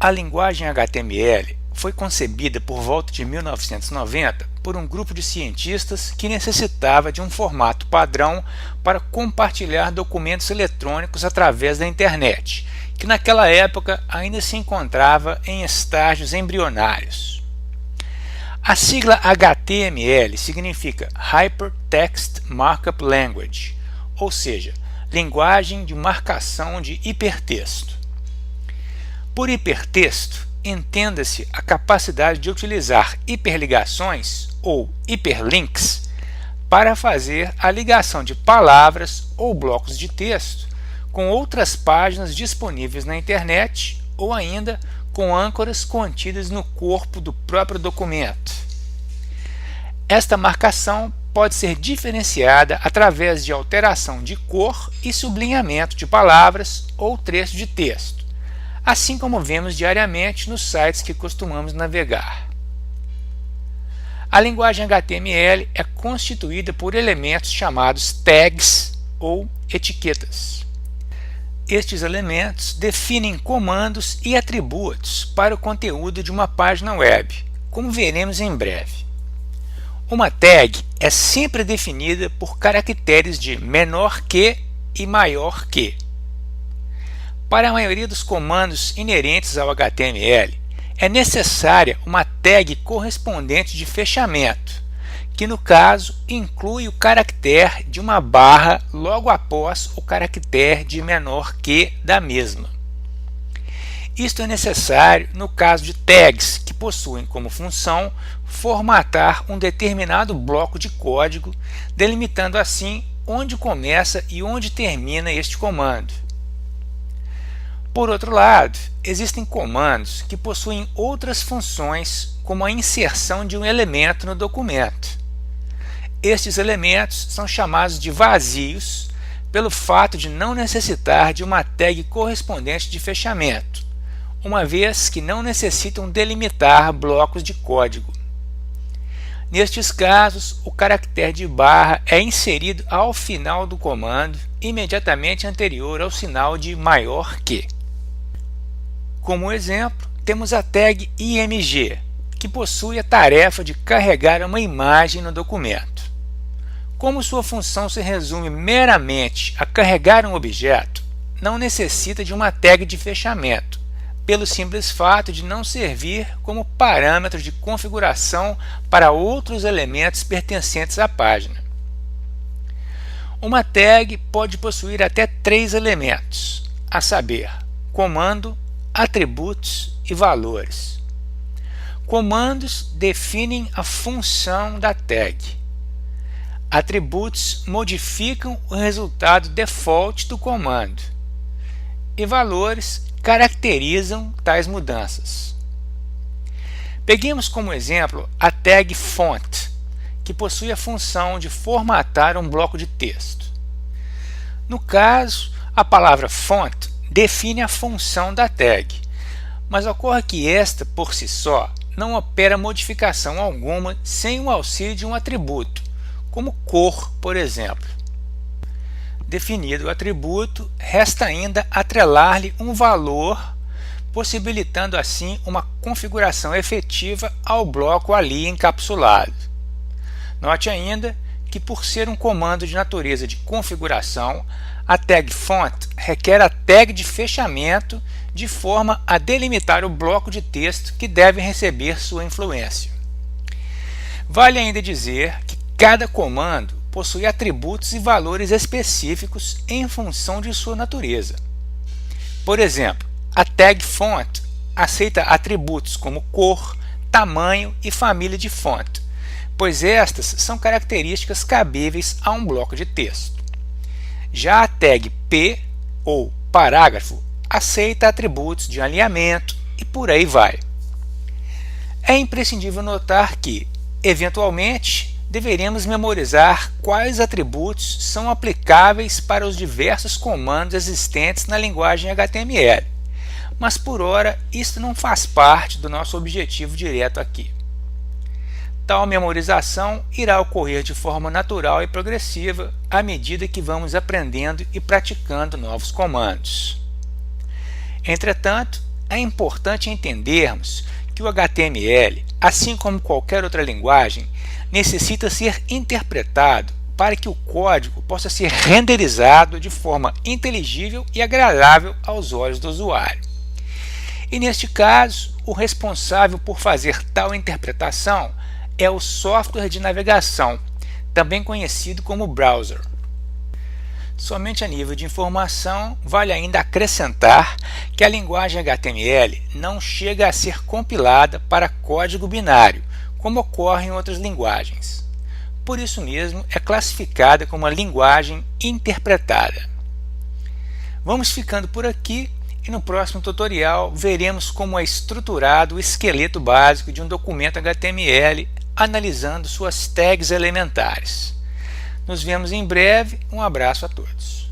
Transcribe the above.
A linguagem HTML foi concebida por volta de 1990 por um grupo de cientistas que necessitava de um formato padrão para compartilhar documentos eletrônicos através da internet, que naquela época ainda se encontrava em estágios embrionários. A sigla HTML significa Hypertext Markup Language, ou seja, linguagem de marcação de hipertexto. Por hipertexto, entenda-se a capacidade de utilizar hiperligações ou hiperlinks para fazer a ligação de palavras ou blocos de texto com outras páginas disponíveis na internet ou ainda com âncoras contidas no corpo do próprio documento. Esta marcação pode ser diferenciada através de alteração de cor e sublinhamento de palavras ou trechos de texto, assim como vemos diariamente nos sites que costumamos navegar. A linguagem HTML é constituída por elementos chamados tags ou etiquetas. Estes elementos definem comandos e atributos para o conteúdo de uma página web, como veremos em breve. Uma tag é sempre definida por caracteres de menor que e maior que. Para a maioria dos comandos inerentes ao HTML, é necessária uma tag correspondente de fechamento, que no caso inclui o caractere de uma barra logo após o caractere de menor que da mesma. Isto é necessário no caso de tags que possuem como função formatar um determinado bloco de código, delimitando assim onde começa e onde termina este comando. Por outro lado, existem comandos que possuem outras funções, como a inserção de um elemento no documento. Estes elementos são chamados de vazios pelo fato de não necessitar de uma tag correspondente de fechamento, uma vez que não necessitam delimitar blocos de código. Nestes casos, o caractere de barra é inserido ao final do comando, imediatamente anterior ao sinal de maior que. Como exemplo, temos a tag img, que possui a tarefa de carregar uma imagem no documento. Como sua função se resume meramente a carregar um objeto, não necessita de uma tag de fechamento, pelo simples fato de não servir como parâmetro de configuração para outros elementos pertencentes à página. Uma tag pode possuir até 3 elementos, a saber, comando, atributos e valores. Comandos definem a função da tag. Atributos modificam o resultado default do comando. E valores caracterizam tais mudanças. Peguemos como exemplo a tag font, que possui a função de formatar um bloco de texto. No caso, a palavra font define a função da tag, mas ocorre que esta, por si só, não opera modificação alguma sem o auxílio de um atributo, como cor, por exemplo. Definido o atributo, resta ainda atrelar-lhe um valor, possibilitando assim uma configuração efetiva ao bloco ali encapsulado. Note ainda que, por ser um comando de natureza de configuração, a tag font requer a tag de fechamento de forma a delimitar o bloco de texto que deve receber sua influência. Vale ainda dizer que cada comando possui atributos e valores específicos em função de sua natureza. Por exemplo, a tag font aceita atributos como cor, tamanho e família de font, pois estas são características cabíveis a um bloco de texto. Já a tag p ou parágrafo aceita atributos de alinhamento e por aí vai. É imprescindível notar que, eventualmente, deveremos memorizar quais atributos são aplicáveis para os diversos comandos existentes na linguagem HTML, mas por ora isto não faz parte do nosso objetivo direto aqui. Tal memorização irá ocorrer de forma natural e progressiva à medida que vamos aprendendo e praticando novos comandos. Entretanto, é importante entendermos que o HTML, assim como qualquer outra linguagem, necessita ser interpretado para que o código possa ser renderizado de forma inteligível e agradável aos olhos do usuário. E neste caso, o responsável por fazer tal interpretação é o software de navegação, também conhecido como browser. Somente a nível de informação, vale ainda acrescentar que a linguagem HTML não chega a ser compilada para código binário, como ocorre em outras linguagens. Por isso mesmo, é classificada como uma linguagem interpretada. Vamos ficando por aqui e no próximo tutorial veremos como é estruturado o esqueleto básico de um documento HTML, analisando suas tags elementares. Nos vemos em breve, um abraço a todos.